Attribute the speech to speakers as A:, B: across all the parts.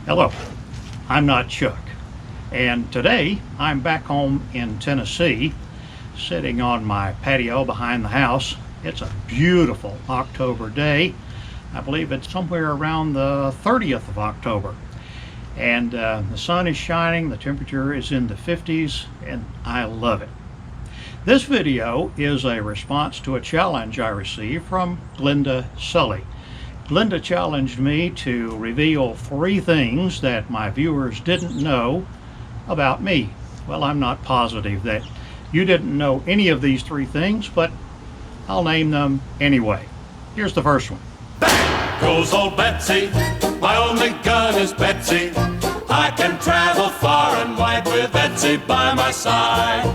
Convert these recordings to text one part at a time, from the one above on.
A: Hello, I'm not Chuck, and today I'm back home in Tennessee, sitting on my patio behind the house. It's a beautiful October day. I believe it's somewhere around the 30th of October, and the sun is shining, the temperature is in the 50s, and I love it. This video is a response to a challenge I received from Glenda Sully. Glenda challenged me to reveal 3 things that my viewers didn't know about me. Well, I'm not positive that you didn't know any of these 3 things, but I'll name them anyway. Here's the first one.
B: Bang goes old Betsy, my only gun is Betsy. I can travel far and wide with Betsy by my side.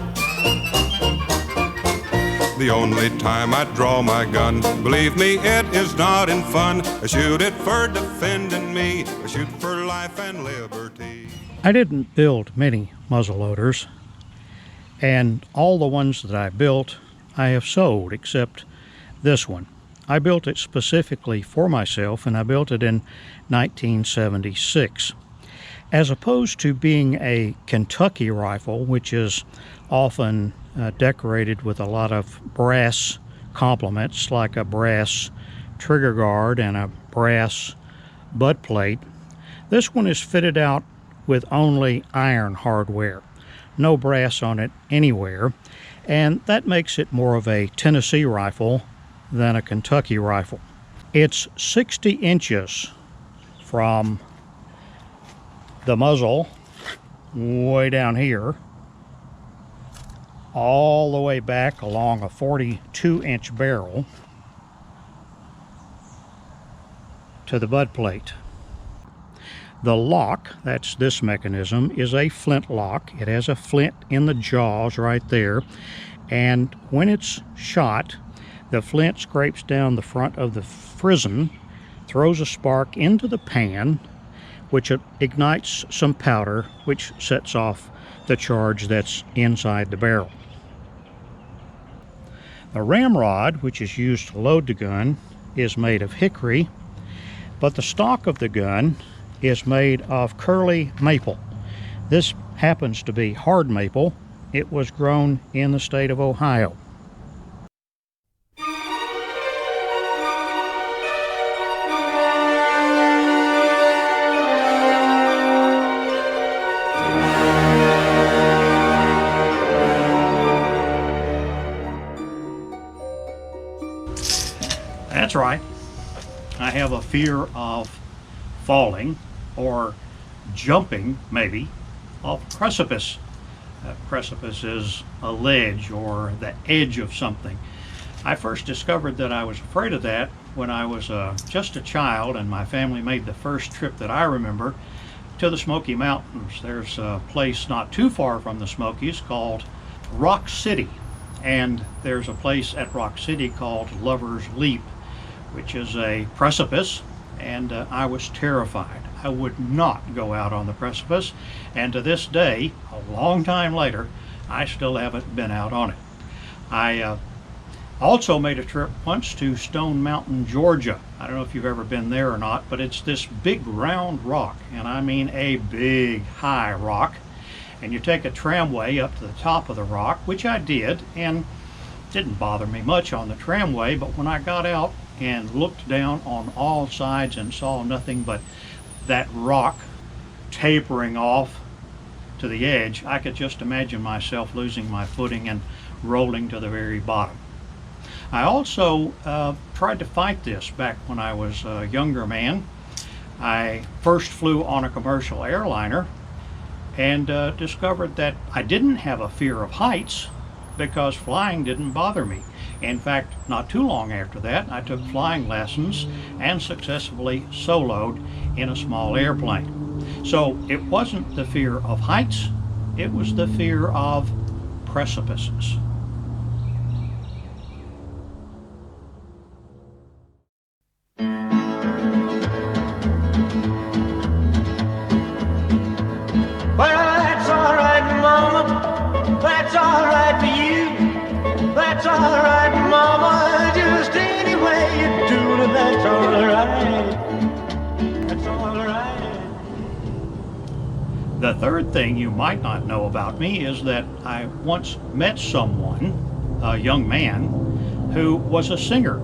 C: The only time I draw my gun, believe me, it is not in fun. I shoot it for defending me, I shoot for life and liberty.
A: I didn't build many muzzleloaders, and all the ones that I built I have sold, except this one. I built it specifically for myself, and I built it in 1976. As opposed to being a Kentucky rifle, which is often decorated with a lot of brass complements, like a brass trigger guard and a brass butt plate, this one is fitted out with only iron hardware, no brass on it anywhere, and that makes it more of a Tennessee rifle than a Kentucky rifle. It's 60 inches from the muzzle way down here all the way back along a 42-inch barrel to the butt plate. The lock, that's this mechanism, is a flint lock. It has a flint in the jaws right there, and when it's shot, the flint scrapes down the front of the frizzen, throws a spark into the pan, which ignites some powder, which sets off the charge that's inside the barrel. The ramrod, which is used to load the gun, is made of hickory, but the stock of the gun is made of curly maple. This happens to be hard maple. It was grown in the state of Ohio. That's right. I have a fear of falling or jumping, maybe, off a precipice. A precipice is a ledge or the edge of something. I first discovered that I was afraid of that when I was just a child, and my family made the first trip that I remember to the Smoky Mountains. There's a place not too far from the Smokies called Rock City, and there's a place at Rock City called Lover's Leap, which is a precipice, and I was terrified. I would not go out on the precipice, and to this day, a long time later, I still haven't been out on it. I also made a trip once to Stone Mountain, Georgia. I don't know if you've ever been there or not, but it's this big round rock, and I mean a big high rock, and you take a tramway up to the top of the rock, which I did, and it didn't bother me much on the tramway, but when I got out and looked down on all sides and saw nothing but that rock tapering off to the edge, I could just imagine myself losing my footing and rolling to the very bottom. I also tried to fight this back when I was a younger man. I first flew on a commercial airliner and discovered that I didn't have a fear of heights because flying didn't bother me. In fact, not too long after that, I took flying lessons and successfully soloed in a small airplane. So it wasn't the fear of heights, it was the fear of precipices.
D: Well, that's all right, Mama. That's all right for you. That's all right, Mama. Just any way you do it, that's all right. That's all right.
A: The third thing you might not know about me is that I once met someone, a young man, who was a singer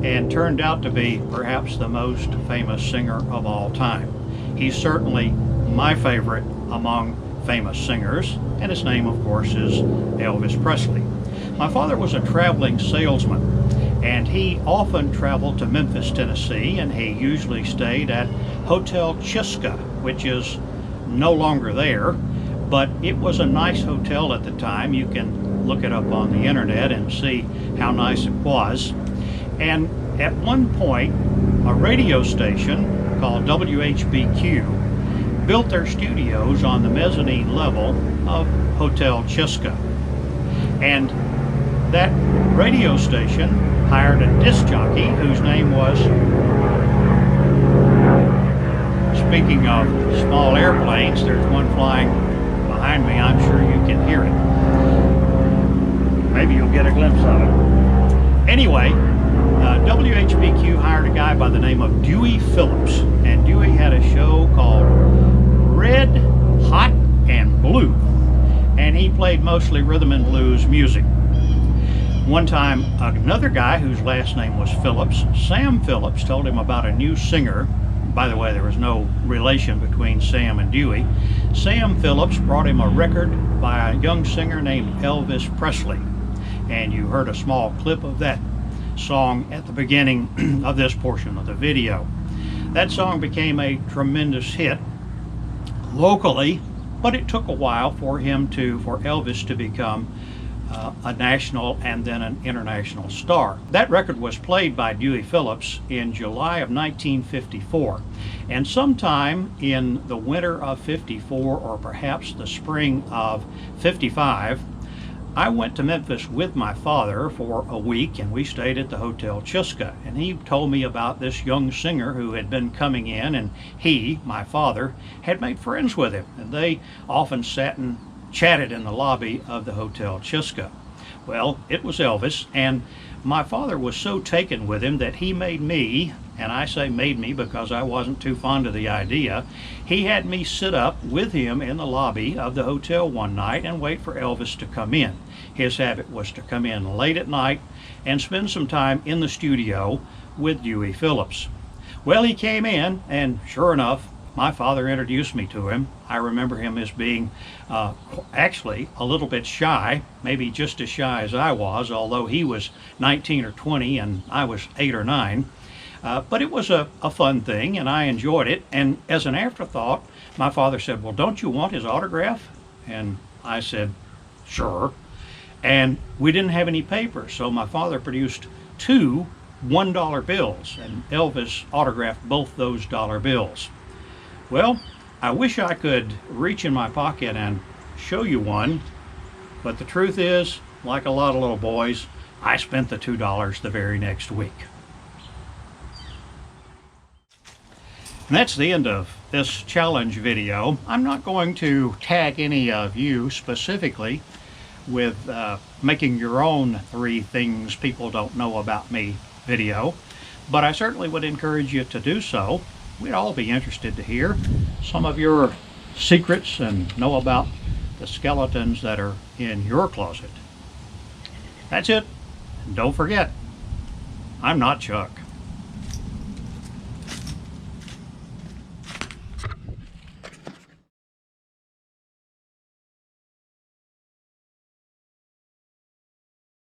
A: and turned out to be perhaps the most famous singer of all time. He's certainly my favorite among famous singers, and his name, of course, is Elvis Presley. My father was a traveling salesman, and he often traveled to Memphis, Tennessee, and he usually stayed at Hotel Chiska, which is no longer there, but it was a nice hotel at the time. You can look it up on the internet and see how nice it was. And at one point, a radio station called WHBQ built their studios on the mezzanine level of Hotel Chiska. And that radio station hired a disc jockey whose name was, speaking of small airplanes, there's one flying behind me. I'm sure you can hear it. Maybe you'll get a glimpse of it. Anyway, WHBQ hired a guy by the name of Dewey Phillips, and Dewey had a show called Red, Hot, and Blue, and he played mostly rhythm and blues music. One time, another guy whose last name was Phillips, Sam Phillips, told him about a new singer. By the way, there was no relation between Sam and Dewey. Sam Phillips brought him a record by a young singer named Elvis Presley, and you heard a small clip of that song at the beginning of this portion of the video. That song became a tremendous hit locally, but it took a while for Elvis to become a national and then an international star. That record was played by Dewey Phillips in July of 1954, and sometime in the winter of 54 or perhaps the spring of 55, I went to Memphis with my father for a week, and we stayed at the Hotel Chiska, and he told me about this young singer who had been coming in, and he, my father, had made friends with him, and they often sat and chatted in the lobby of the Hotel Chiska. Well, it was Elvis, and my father was so taken with him that he made me, and I say made me because I wasn't too fond of the idea, he had me sit up with him in the lobby of the hotel one night and wait for Elvis to come in. His habit was to come in late at night and spend some time in the studio with Dewey Phillips. Well, he came in, and sure enough, my father introduced me to him. I remember him as being actually a little bit shy, maybe just as shy as I was, although he was 19 or 20 and I was 8 or 9. But it was a fun thing, and I enjoyed it. And as an afterthought, my father said, "Well, don't you want his autograph?" And I said, "Sure." And we didn't have any paper, so my father produced 2 $1 bills, and Elvis autographed both those dollar bills. Well, I wish I could reach in my pocket and show you one, but the truth is, like a lot of little boys, I spent the $2 the very next week. And that's the end of this challenge video. I'm not going to tag any of you specifically with making your own 3 things people don't know about me video, but I certainly would encourage you to do so. We'd all be interested to hear some of your secrets and know about the skeletons that are in your closet. That's it. And don't forget, I'm not Chuck.